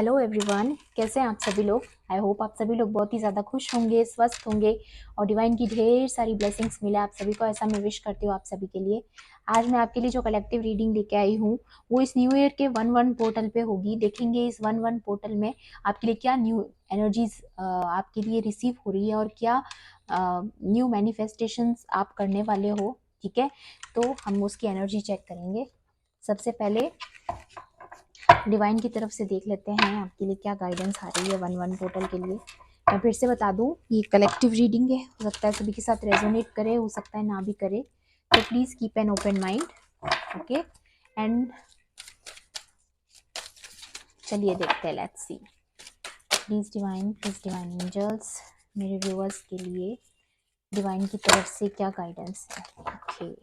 Hello everyone, कैसे हैं आप सभी लोग। आई होप आप सभी लोग बहुत ही ज़्यादा खुश होंगे, स्वस्थ होंगे और डिवाइन की ढेर सारी ब्लेसिंग्स मिले आप सभी को, ऐसा मैं विश करती हूँ आप सभी के लिए। आज मैं आपके लिए जो कलेक्टिव रीडिंग लेके आई हूँ वो इस न्यू ईयर के 1-1 पोर्टल पे होगी। देखेंगे इस 1-1 पोर्टल में आपके लिए क्या न्यू एनर्जीज आपके लिए रिसीव हो रही है और क्या न्यू मैनिफेस्टेशंस आप करने वाले हो। ठीक है, तो हम उसकी एनर्जी चेक करेंगे। सबसे पहले डिवाइन की तरफ से देख लेते हैं आपके लिए क्या गाइडेंस आ रही है 1-1 पोर्टल के लिए। मैं फिर से बता दूं, ये कलेक्टिव रीडिंग है, हो सकता है सभी के साथ रेजोनेट करे, हो सकता है ना भी करे, तो please keep an open mind. Okay, and चलिए देखते हैं, let's see. Please divine angels, मेरे व्यूअर्स के लिए डिवाइन की तरफ से क्या गाइडेंस है। ओके,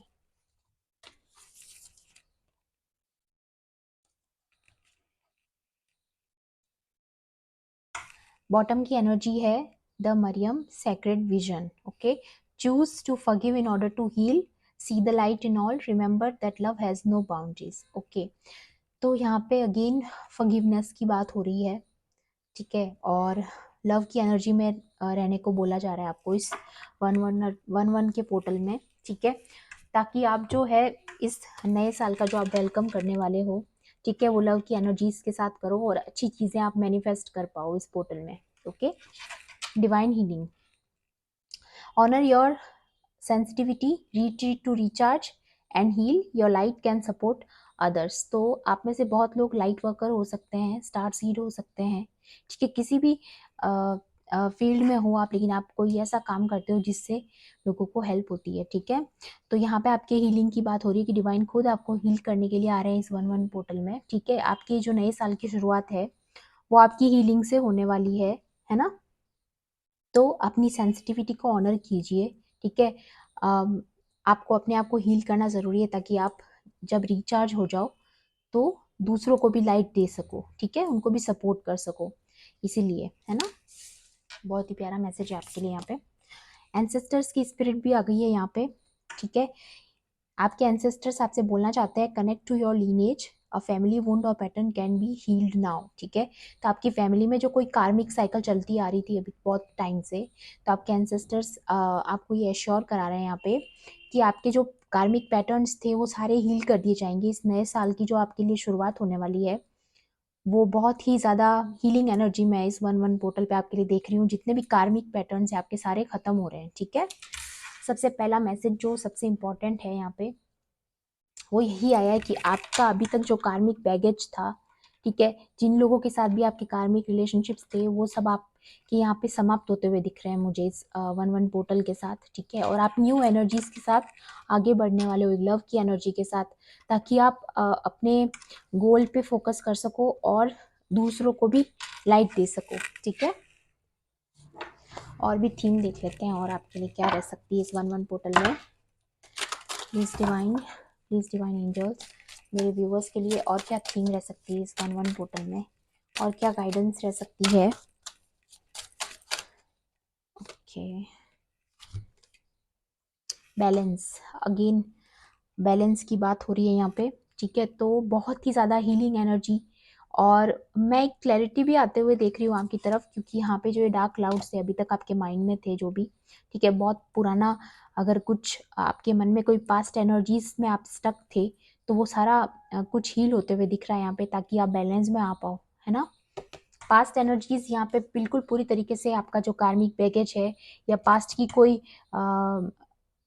बॉटम की एनर्जी है the Mariam sacred vision. Okay, choose to forgive in order to heal, see the light in all, remember that love has no boundaries. Okay, तो यहाँ पे अगेन फॉरगिवनेस की बात हो रही है। ठीक है, और लव की एनर्जी में रहने को बोला जा रहा है आपको इस 1-1 के पोर्टल में। ठीक है, ताकि आप जो है इस नए साल का जो आप वेलकम करने वाले हो, ठीक है, वो लव की एनर्जीज के साथ करो और अच्छी चीजें आप मैनिफेस्ट कर पाओ इस पोर्टल में। Okay, divine healing, honour your sensitivity, retreat to recharge and heal, your light can support others. तो आप में से बहुत लोग लाइट वर्कर हो सकते हैं, स्टार सीड हो सकते हैं, ठीक है, किसी भी फील्ड में हो आप, लेकिन आप कोई ऐसा काम करते हो जिससे लोगों को हेल्प होती है। ठीक है, तो यहाँ पे आपके हीलिंग की बात हो रही है कि डिवाइन खुद आपको हील करने के लिए आ रहे हैं इस 1-1 पोर्टल में। ठीक है, आपकी जो नए साल की शुरुआत है वो आपकी हीलिंग से होने वाली है ना। तो अपनी सेंसिटिविटी को ऑनर कीजिए। ठीक है, आपको अपने आप को हील करना ज़रूरी है ताकि आप जब रिचार्ज हो जाओ तो दूसरों को भी लाइट दे सको, ठीक है, उनको भी सपोर्ट कर सको, इसीलिए, है ना। बहुत ही प्यारा मैसेज है आपके लिए यहाँ पे। एंसेस्टर्स की स्पिरिट भी आ गई है यहाँ पे। ठीक है, आपके एंसेस्टर्स आपसे बोलना चाहते हैं connect to your lineage, a family wound और pattern can be healed now. ठीक है, तो आपकी फैमिली में जो कोई कार्मिक साइकिल चलती आ रही थी अभी बहुत टाइम से, तो आपके एंसेस्टर्स आपको ये एश्योर करा रहे हैं यहाँ पे कि आपके जो कार्मिक पैटर्न्स थे वो सारे हील कर दिए जाएंगे। इस नए साल की जो आपके लिए शुरुआत होने वाली है वो बहुत ही ज़्यादा हीलिंग एनर्जी में इस 1-1 पोर्टल पे आपके लिए देख रही हूँ। जितने भी कार्मिक पैटर्न्स हैं आपके सारे खत्म हो रहे हैं। ठीक है, सबसे पहला मैसेज जो सबसे इम्पोर्टेंट है यहाँ पे वो यही आया है कि आपका अभी तक जो कार्मिक बैगेज था, ठीक है, जिन लोगों के साथ भी आपके कार्मिक रिलेशनशिप्स थे वो सब आपके यहाँ पे समाप्त होते हुए दिख रहे हैं मुझे इस 1-1 पोर्टल के साथ। ठीक है, और आप न्यू एनर्जीज के साथ आगे बढ़ने वाले हो, लव की एनर्जी के साथ, ताकि आप अपने गोल पे फोकस कर सको और दूसरों को भी लाइट दे सको। ठीक है, और भी थीम देख लेते हैं और आपके लिए क्या रह सकती है इस 1-1 पोर्टल में। प्लीज डिवाइन एंजल्स, मेरे व्यूवर्स के लिए और क्या थीम रह सकती है इस 1-1 पोर्टल में, और क्या गाइडेंस रह सकती है। ओके, बैलेंस, अगेन बैलेंस की बात हो रही है यहाँ पे। ठीक है, तो बहुत ही ज़्यादा हीलिंग एनर्जी, और मैं एक क्लैरिटी भी आते हुए देख रही हूँ आपकी तरफ, क्योंकि यहाँ पे जो ये डार्क क्लाउड्स थे अभी तक आपके माइंड में थे जो भी, ठीक है, बहुत पुराना, अगर कुछ आपके मन में कोई पास्ट एनर्जीज में आप स्टक थे तो वो सारा कुछ हील होते हुए दिख रहा है यहाँ पे, ताकि आप बैलेंस में आ पाओ, है ना। पास्ट एनर्जीज यहाँ पे बिल्कुल पूरी तरीके से आपका जो कार्मिक बैगेज है या पास्ट की कोई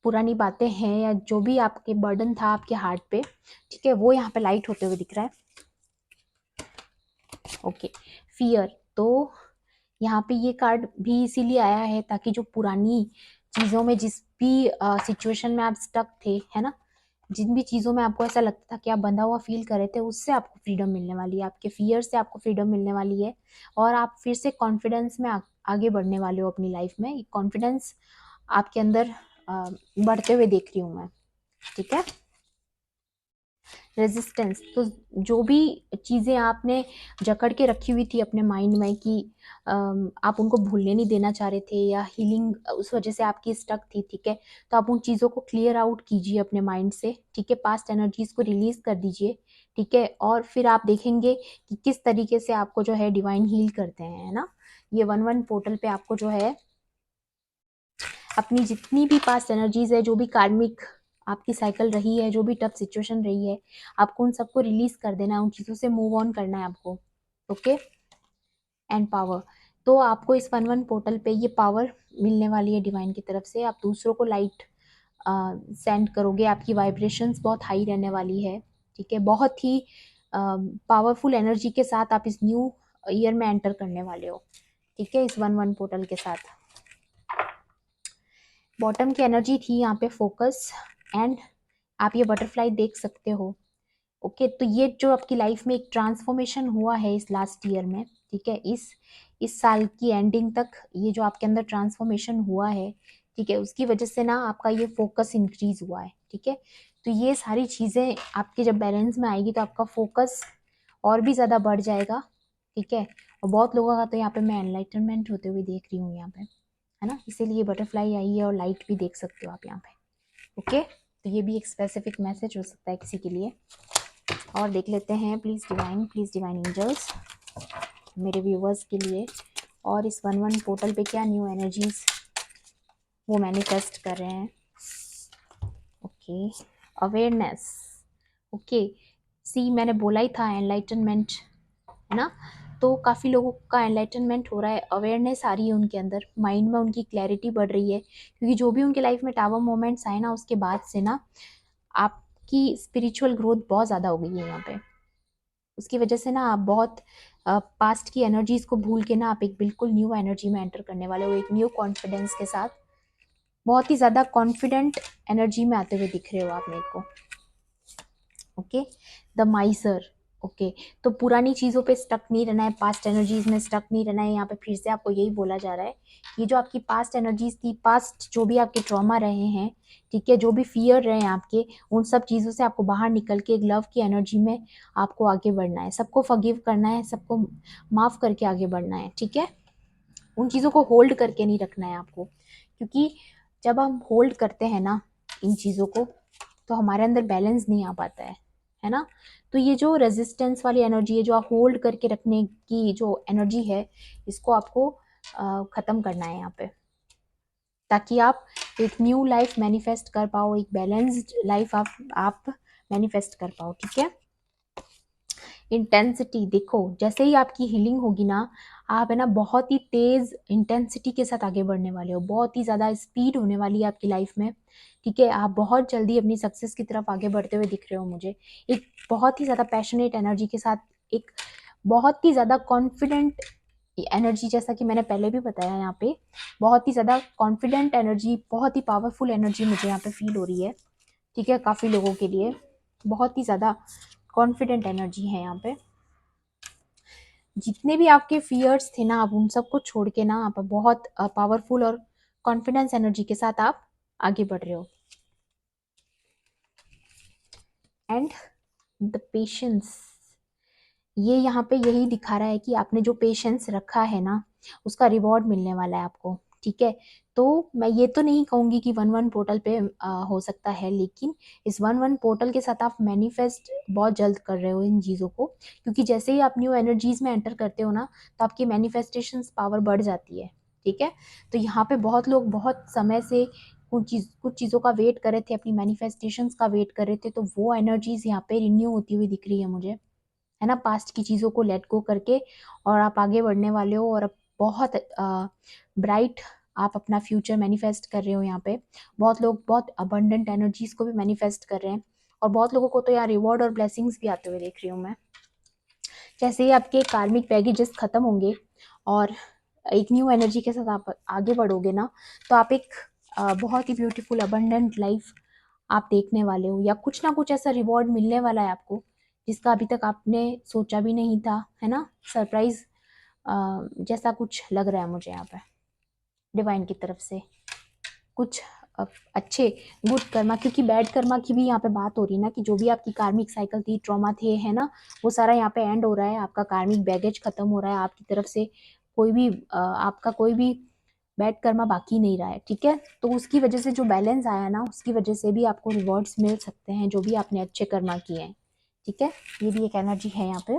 पुरानी बातें हैं या जो भी आपके बर्डन था आपके हार्ट पे, ठीक है, वो यहाँ पे लाइट होते हुए दिख रहा है। ओके, फियर, तो यहाँ पे ये कार्ड भी इसीलिए आया है ताकि जो पुरानी चीज़ों में, जिस भी सिचुएशन में आप स्टक थे, है ना, जिन भी चीज़ों में आपको ऐसा लगता था कि आप बंधा हुआ फील कर रहे थे, उससे आपको फ्रीडम मिलने वाली है, आपके फियर से आपको फ्रीडम मिलने वाली है, और आप फिर से कॉन्फिडेंस में आगे बढ़ने वाले हो अपनी लाइफ में। कॉन्फिडेंस आपके अंदर बढ़ते हुए देख रही हूँ मैं। ठीक है, रेजिस्टेंस, तो जो भी चीज़ें आपने जकड़ के रखी हुई थी अपने माइंड में कि आप उनको भूलने नहीं देना चाह रहे थे, या हीलिंग उस वजह से आपकी स्टक थी, ठीक है, तो आप उन चीज़ों को क्लियर आउट कीजिए अपने माइंड से। ठीक है, पास्ट एनर्जीज को रिलीज कर दीजिए। ठीक है। और फिर आप देखेंगे कि किस तरीके से आपको जो है डिवाइन हील करते हैं, है ना। ये 1-1 पोर्टल पे आपको जो है अपनी जितनी भी पास्ट एनर्जीज है, जो भी कार्मिक आपकी साइकिल रही है, जो भी टफ सिचुएशन रही है, आपको उन सबको रिलीज कर देना है, उन चीज़ों से मूव ऑन करना है आपको। ओके। एंड पावर, तो आपको इस 1-1 पोर्टल पे ये पावर मिलने वाली है डिवाइन की तरफ से। आप दूसरों को लाइट सेंड करोगे, आपकी वाइब्रेशंस बहुत हाई रहने वाली है। ठीक है, बहुत ही पावरफुल एनर्जी के साथ आप इस न्यू ईयर में एंटर करने वाले हो। ठीक है, इस 1-1 पोर्टल के साथ। बॉटम की एनर्जी थी यहाँ पे फोकस, एंड आप ये बटरफ्लाई देख सकते हो। ओके, तो ये जो आपकी लाइफ में एक ट्रांसफॉर्मेशन हुआ है इस लास्ट ईयर में, ठीक है, इस साल की एंडिंग तक ये जो आपके अंदर ट्रांसफॉर्मेशन हुआ है, ठीक है, उसकी वजह से ना आपका ये फोकस इंक्रीज हुआ है। ठीक है, तो ये सारी चीज़ें आपके जब बैलेंस में आएगी तो आपका फोकस और भी ज़्यादा बढ़ जाएगा। ठीक है, और बहुत लोगों का तो यहाँ पे मैं एनलाइटनमेंट होते हुए देख रही हूँ यहाँ पे, है ना, इसीलिए बटरफ्लाई आई है और लाइट भी देख सकते हो आप यहाँ पे। ओके, तो ये भी एक स्पेसिफिक मैसेज हो सकता है किसी के लिए। और देख लेते हैं, प्लीज़ डिवाइन एंजल्स मेरे व्यूवर्स के लिए, और इस 1-1 पोर्टल पे क्या न्यू एनर्जीज वो मैनिफेस्ट कर रहे हैं। Okay, awareness. ओके, सी मैंने बोला ही था एनलाइटनमेंट, है ना, तो काफ़ी लोगों का एनलाइटनमेंट हो रहा है, अवेयरनेस आ रही है उनके अंदर, माइंड में उनकी क्लैरिटी बढ़ रही है, क्योंकि जो भी उनके लाइफ में टावर मोमेंट्स आए ना, उसके बाद से ना आपकी स्पिरिचुअल ग्रोथ बहुत ज़्यादा हो गई है यहाँ पे। उसकी वजह से ना आप बहुत पास्ट की एनर्जीज को भूल के ना आप एक बिल्कुल न्यू एनर्जी में एंटर करने वाले हो, एक न्यू कॉन्फिडेंस के साथ, बहुत ही ज़्यादा कॉन्फिडेंट एनर्जी में आते हुए दिख रहे हो आप मेरे को। Okay, the Mysore. ओके, तो पुरानी चीज़ों पे स्टक नहीं रहना है, पास्ट एनर्जीज में स्टक नहीं रहना है। यहाँ पे फिर से आपको यही बोला जा रहा है, ये जो आपकी पास्ट एनर्जीज थी, पास्ट जो भी आपके ट्रॉमा रहे हैं, ठीक है, जो भी फियर रहे हैं आपके, उन सब चीज़ों से आपको बाहर निकल के एक लव की एनर्जी में आपको आगे बढ़ना है, सबको फॉरगिव करना है, सबको माफ़ करके आगे बढ़ना है। ठीक है, उन चीज़ों को होल्ड करके नहीं रखना है आपको, क्योंकि जब हम होल्ड करते हैं ना इन चीज़ों को, तो हमारे अंदर बैलेंस नहीं आ पाता है ना। तो ये जो रेजिस्टेंस वाली एनर्जी है, जो आप होल्ड करके रखने की जो एनर्जी है, इसको आपको ख़त्म करना है यहाँ पे, ताकि आप एक न्यू लाइफ मैनिफेस्ट कर पाओ, एक बैलेंस्ड लाइफ आप मैनिफेस्ट कर पाओ। ठीक है, इंटेंसिटी देखो, जैसे ही आपकी हीलिंग होगी ना, आप है ना बहुत ही तेज इंटेंसिटी के साथ आगे बढ़ने वाले हो, बहुत ही ज़्यादा स्पीड होने वाली है आपकी लाइफ में। ठीक है, आप बहुत जल्दी अपनी सक्सेस की तरफ आगे बढ़ते हुए दिख रहे हो मुझे, एक बहुत ही ज़्यादा पैशनेट एनर्जी के साथ, एक बहुत ही ज़्यादा कॉन्फिडेंट एनर्जी, जैसा कि मैंने पहले भी बताया, यहाँ पे बहुत ही ज़्यादा कॉन्फिडेंट एनर्जी, बहुत ही पावरफुल एनर्जी मुझे यहाँ पे फील हो रही है। ठीक है, काफ़ी लोगों के लिए बहुत ही ज़्यादा कॉन्फिडेंट एनर्जी है यहाँ पे। जितने भी आपके फियर्स थे ना, आप उन सबको छोड़ के ना आप बहुत पावरफुल और कॉन्फिडेंस एनर्जी के साथ आप आगे बढ़ रहे हो। एंड द पेशेंस, ये यहाँ पे यही दिखा रहा है कि आपने जो पेशेंस रखा है ना, उसका रिवॉर्ड मिलने वाला है आपको। ठीक है, तो मैं ये तो नहीं कहूँगी कि 1-1 पोर्टल पे हो सकता है, लेकिन इस 1-1 पोर्टल के साथ आप मैनिफेस्ट बहुत जल्द कर रहे हो इन चीज़ों को, क्योंकि जैसे ही आप न्यू एनर्जीज में एंटर करते हो ना, तो आपकी मैनिफेस्टेशंस पावर बढ़ जाती है। ठीक है, तो यहाँ पे बहुत लोग बहुत समय से कुछ चीज़ों का वेट कर रहे थे, अपनी मैनिफेस्टेशंस का वेट कर रहे थे, तो वो एनर्जीज यहाँ पे रिन्यू होती हुई दिख रही है मुझे, है ना, पास्ट की चीज़ों को लेट गो करके, और आप आगे बढ़ने वाले हो, और अब बहुत ब्राइट आप अपना फ्यूचर मैनिफेस्ट कर रहे हो। यहाँ पे बहुत लोग बहुत अबंडेंट एनर्जीज को भी मैनिफेस्ट कर रहे हैं, और बहुत लोगों को तो यहाँ रिवॉर्ड और ब्लेसिंग्स भी आते हुए देख रही हूँ मैं। जैसे ही आपके कार्मिक बैगेजेस खत्म होंगे और एक न्यू एनर्जी के साथ आप आगे बढ़ोगे ना, तो आप एक बहुत ही ब्यूटीफुल अबंडेंट लाइफ आप देखने वाले हो, या कुछ ना कुछ ऐसा रिवॉर्ड मिलने वाला है आपको, जिसका अभी तक आपने सोचा भी नहीं था, है ना। सरप्राइज जैसा कुछ लग रहा है मुझे यहाँ पे डिवाइन की तरफ से, कुछ अच्छे गुड कर्मा, क्योंकि बैड कर्मा की भी यहाँ पे बात हो रही है ना, कि जो भी आपकी कार्मिक साइकिल थी, ट्रॉमा थे, है ना, वो सारा यहाँ पे एंड हो रहा है, आपका कार्मिक बैगेज खत्म हो रहा है, आपकी तरफ से कोई भी आपका कोई भी बैड कर्मा बाकी नहीं रहा है। ठीक है, तो उसकी वजह से जो बैलेंस आया ना, उसकी वजह से भी आपको रिवॉर्ड्स मिल सकते हैं, जो भी आपने अच्छे कर्मा किए हैं। ठीक है, ये भी एक एनर्जी है यहाँ पे।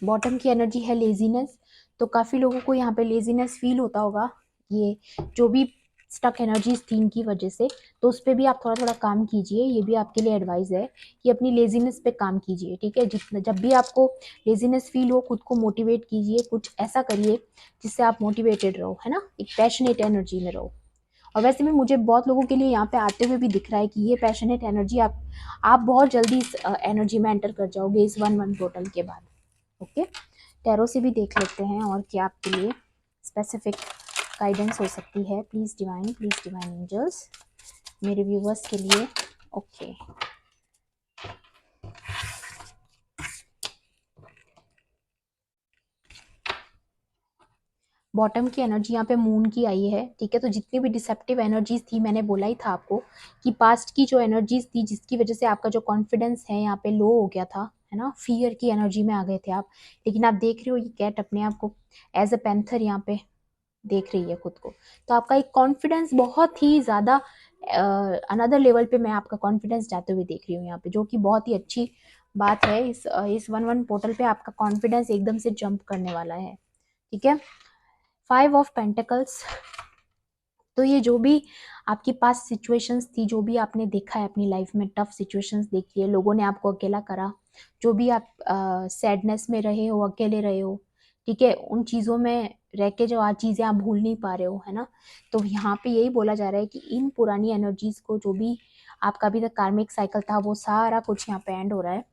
बॉटम की एनर्जी है लेजीनेस, तो काफ़ी लोगों को यहाँ पे लेजीनेस फील होता होगा, ये जो भी स्टक एनर्जीज थी इनकी वजह से, तो उस पर भी आप थोड़ा थोड़ा काम कीजिए। ये भी आपके लिए एडवाइस है कि अपनी लेजीनेस पे काम कीजिए। ठीक है, जितना जब भी आपको लेजीनेस फील हो, खुद को मोटिवेट कीजिए, कुछ ऐसा करिए जिससे आप मोटिवेटेड रहो, है ना, एक पैशनेट एनर्जी में रहो। और वैसे भी मुझे बहुत लोगों के लिए यहाँ पे आते हुए भी दिख रहा है कि ये पैशनेट एनर्जी आप बहुत जल्दी इस एनर्जी में एंटर कर जाओगे इस 1-1 पोर्टल के बाद। ओके, टैरो से भी देख लेते हैं और क्या आपके लिए स्पेसिफिक गाइडेंस हो सकती है। प्लीज़ डिवाइन एंजल्स मेरे व्यूवर्स के लिए। ओके, बॉटम की एनर्जी यहाँ पे मून की आई है। ठीक है, तो जितनी भी डिसेप्टिव एनर्जीज थी, मैंने बोला ही था आपको कि पास्ट की जो एनर्जीज थी जिसकी वजह से आपका जो कॉन्फिडेंस है यहाँ पे लो हो गया था, है ना, फियर की एनर्जी में आ गए थे आप। लेकिन आप देख रहे हो ये कैट अपने आप को एज अ पैंथर यहाँ पे देख रही है खुद को, तो आपका एक कॉन्फिडेंस बहुत ही ज़्यादा अनदर लेवल पे मैं आपका कॉन्फिडेंस जाते हुए देख रही हूँ यहाँ पे, जो कि बहुत ही अच्छी बात है। इस 1-1 पोर्टल पे आपका कॉन्फिडेंस एकदम से जंप करने वाला है। ठीक है, 5 ऑफ पेंटिकल्स, तो ये जो भी आपकी पास सिचुएशंस थी, जो भी आपने देखा है अपनी लाइफ में, टफ सिचुएशंस देखी है, लोगों ने आपको अकेला करा, जो भी आप सैडनेस में रहे हो, अकेले रहे हो, ठीक है, उन चीज़ों में रह के जो आज चीज़ें आप भूल नहीं पा रहे हो, है ना, तो यहाँ पे यही बोला जा रहा है कि इन पुरानी एनर्जीज को, जो भी आपका अभी तक कार्मिक साइकिल था, वो सारा कुछ यहाँ पे एंड हो रहा है।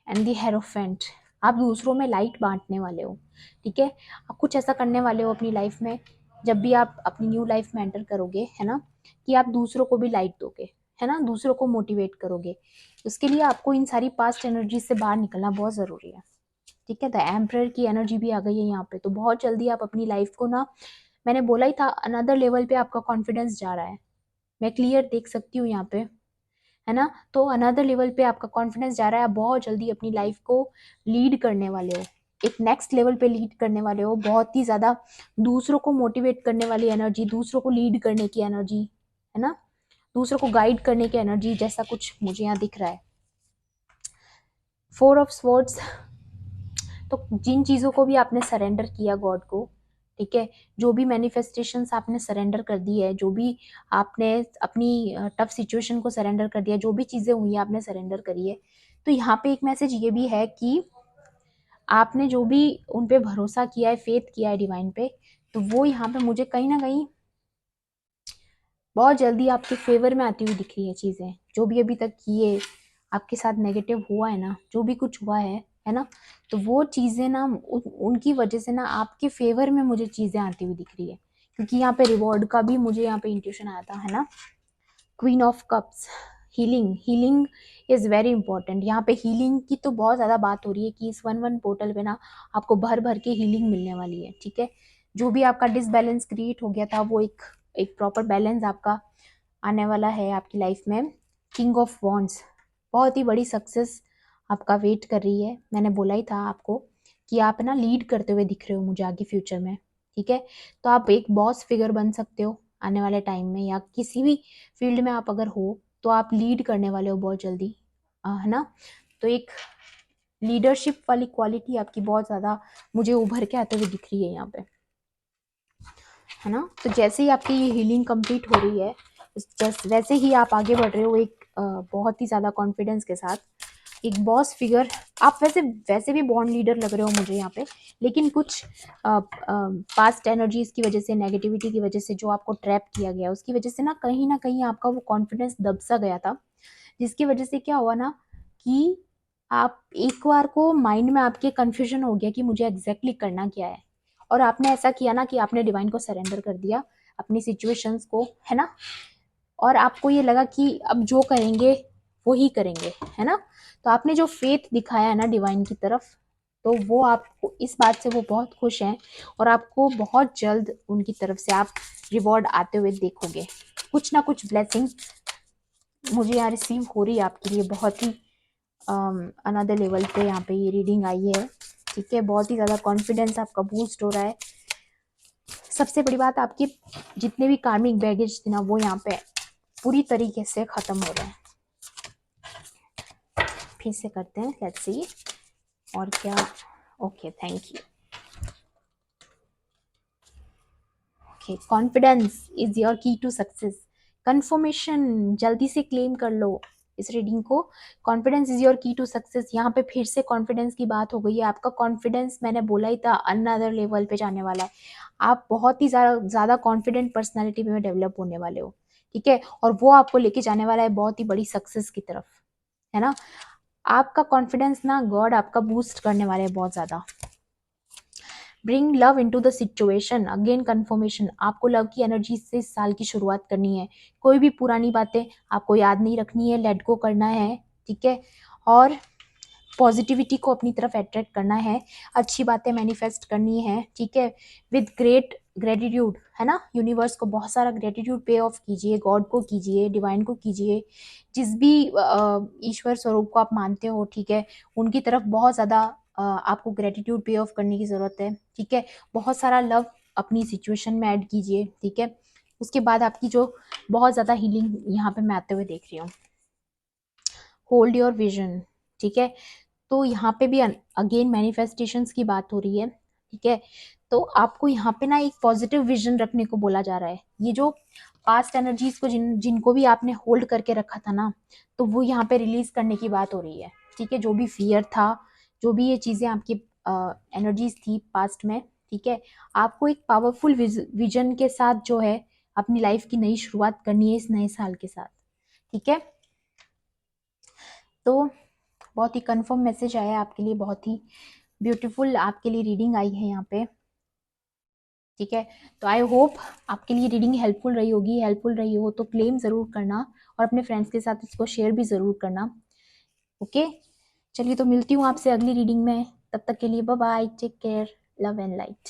एंड दी हेरोफेंट, आप दूसरों में लाइट बांटने वाले हो। ठीक है, आप कुछ ऐसा करने वाले हो अपनी लाइफ में, जब भी आप अपनी न्यू लाइफ में एंटर करोगे, है ना, कि आप दूसरों को भी लाइट दोगे, है ना, दूसरों को मोटिवेट करोगे। उसके लिए आपको इन सारी पास्ट एनर्जी से बाहर निकलना बहुत ज़रूरी है। ठीक है, द एम्परर की एनर्जी भी आ गई है यहाँ पे, तो बहुत जल्दी आप अपनी लाइफ को ना, मैंने बोला ही था, अनदर लेवल पे आपका कॉन्फिडेंस जा रहा है, मैं क्लियर देख सकती हूँ यहाँ पे, है ना, तो अनदर लेवल पे आपका कॉन्फिडेंस जा रहा है। आप बहुत जल्दी अपनी लाइफ को लीड करने वाले हो, एक नेक्स्ट लेवल पे लीड करने वाले हो, बहुत ही ज़्यादा दूसरों को मोटिवेट करने वाली एनर्जी, दूसरों को लीड करने की एनर्जी, है ना, दूसरों को गाइड करने की एनर्जी, जैसा कुछ मुझे यहाँ दिख रहा है। 4 ऑफ स्वॉर्ड्स, तो जिन चीज़ों को भी आपने सरेंडर किया गॉड को, ठीक है, जो भी मैनिफेस्टेशंस आपने सरेंडर कर दी है, जो भी आपने अपनी टफ सिचुएशन को सरेंडर कर दिया, जो भी चीज़ें हुई हैं आपने सरेंडर करी है, तो यहाँ पे एक मैसेज ये भी है कि आपने जो भी उन पे भरोसा किया है, फेथ किया है डिवाइन पे, तो वो यहाँ पे मुझे कहीं ना कहीं बहुत जल्दी आपके फेवर में आती हुई दिख रही है चीज़ें। जो भी अभी तक ये आपके साथ नेगेटिव हुआ है ना, जो भी कुछ हुआ है ना, तो वो चीज़ें ना उनकी वजह से ना आपके फेवर में मुझे चीज़ें आती हुई दिख रही है, क्योंकि यहाँ पे रिवॉर्ड का भी मुझे यहाँ पे इंट्यूशन आया था, है ना। Queen of cups, healing is very important. यहाँ पे हीलिंग की तो बहुत ज़्यादा बात हो रही है कि इस 1-1 पोर्टल पे ना आपको भर भर के हीलिंग मिलने वाली है। ठीक है, जो भी आपका डिसबैलेंस क्रिएट हो गया था, वो एक प्रॉपर बैलेंस आपका आने वाला है आपकी लाइफ में। किंग ऑफ वॉन्ड्स, बहुत ही बड़ी सक्सेस आपका वेट कर रही है। मैंने बोला ही था आपको कि आप ना लीड करते हुए दिख रहे हो मुझे आगे फ्यूचर में। ठीक है, तो आप एक बॉस फिगर बन सकते हो आने वाले टाइम में, या किसी भी फील्ड में आप अगर हो तो आप लीड करने वाले हो बहुत जल्दी, है ना। तो एक लीडरशिप वाली क्वालिटी आपकी बहुत ज़्यादा मुझे उभर के आते हुए दिख रही है यहाँ पे, है ना। तो जैसे ही आपकी ये हीलिंग कंप्लीट हो रही है, जैसे वैसे ही आप आगे बढ़ रहे हो एक बहुत ही ज़्यादा कॉन्फिडेंस के साथ, एक बॉस फिगर। आप वैसे वैसे भी बॉन्ड लीडर लग रहे हो मुझे यहाँ पे, लेकिन कुछ पास्ट एनर्जीज की वजह से, नेगेटिविटी की वजह से, जो आपको ट्रैप किया गया उसकी वजह से ना कहीं आपका वो कॉन्फिडेंस दब सा गया था, जिसकी वजह से क्या हुआ ना कि आप एक बार को माइंड में आपके कंफ्यूजन हो गया कि मुझे एग्जैक्टली करना क्या है, और आपने ऐसा किया ना कि आपने डिवाइन को सरेंडर कर दिया अपनी सिचुएशंस को, है ना, और आपको ये लगा कि अब जो करेंगे वो ही करेंगे, है ना। तो आपने जो फेथ दिखाया है ना डिवाइन की तरफ, तो वो आपको इस बात से वो बहुत खुश हैं, और आपको बहुत जल्द उनकी तरफ से आप रिवॉर्ड आते हुए देखोगे। कुछ ना कुछ ब्लेसिंग मुझे यहाँ रिसीव हो रही है आपके लिए, बहुत ही अनदर लेवल पे यहाँ पे ये रीडिंग आई है। ठीक है, बहुत ही ज़्यादा कॉन्फिडेंस आपका बूस्ट हो रहा है। सबसे बड़ी बात, आपकी जितने भी कार्मिक बैगेज थे ना, वो यहाँ पे पूरी तरीके से ख़त्म हो रहे हैं। फिर से करते हैं, लेट्स सी और क्या। Okay, thank you. Okay, confidence is your की टू सक्सेस। कंफर्मेशन जल्दी से क्लेम कर लो इस रीडिंग को। कॉन्फिडेंस इज योर की टू सक्सेस, यहाँ पे फिर से कॉन्फिडेंस की बात हो गई है। आपका कॉन्फिडेंस मैंने बोला ही था अनदर लेवल पे जाने वाला है। आप बहुत ही ज़्यादा कॉन्फिडेंट पर्सनैलिटी में डेवलप होने वाले हो, ठीक है, और वो आपको लेके जाने वाला है बहुत ही बड़ी सक्सेस की तरफ, है ना। आपका कॉन्फिडेंस ना गॉड आपका बूस्ट करने वाले हैं बहुत ज़्यादा। Bring love into the situation, again confirmation, आपको लव की एनर्जी से इस साल की शुरुआत करनी है। कोई भी पुरानी बातें आपको याद नहीं रखनी है, लेट गो करना है, ठीक है, और पॉजिटिविटी को अपनी तरफ अट्रैक्ट करना है, अच्छी बातें मैनिफेस्ट करनी है, ठीक है, विद ग्रेट ग्रेटिट्यूड, है ना। यूनिवर्स को बहुत सारा ग्रेटिट्यूड पे ऑफ कीजिए, गॉड को कीजिए, डिवाइन को कीजिए, जिस भी ईश्वर स्वरूप को आप मानते हो, ठीक है, उनकी तरफ बहुत ज़्यादा आपको ग्रेटिट्यूड पे ऑफ करने की ज़रूरत है, ठीक है। बहुत सारा लव अपनी सिचुएशन में ऐड कीजिए, ठीक है। उसके बाद आपकी जो बहुत ज़्यादा हीलिंग यहाँ पे मैं आते हुए देख रही हूँ। होल्ड योर विजन, ठीक है। तो यहाँ पे भी अगेन मैनिफेस्टेशंस की बात हो रही है, ठीक है। तो आपको यहाँ पे ना एक पॉजिटिव विजन रखने को बोला जा रहा है। ये जो पास्ट एनर्जीज को जिनको भी आपने होल्ड करके रखा था ना, तो वो यहाँ पे रिलीज करने की बात हो रही है, ठीक है। जो भी फियर था, जो भी ये चीज़ें आपकी एनर्जीज थी पास्ट में, ठीक है, आपको एक पावरफुल विजन के साथ जो है अपनी लाइफ की नई शुरुआत करनी है इस नए साल के साथ, ठीक है। तो बहुत ही कंफर्म मैसेज आया है आपके लिए, बहुत ही ब्यूटीफुल आपके लिए रीडिंग आई है यहाँ पे, ठीक है। तो आई होप आपके लिए रीडिंग हेल्पफुल रही होगी। हेल्पफुल रही हो तो क्लेम ज़रूर करना और अपने फ्रेंड्स के साथ इसको शेयर भी ज़रूर करना, ओके। चलिए, तो मिलती हूँ आपसे अगली रीडिंग में, तब तक के लिए bye bye, take care, love and light.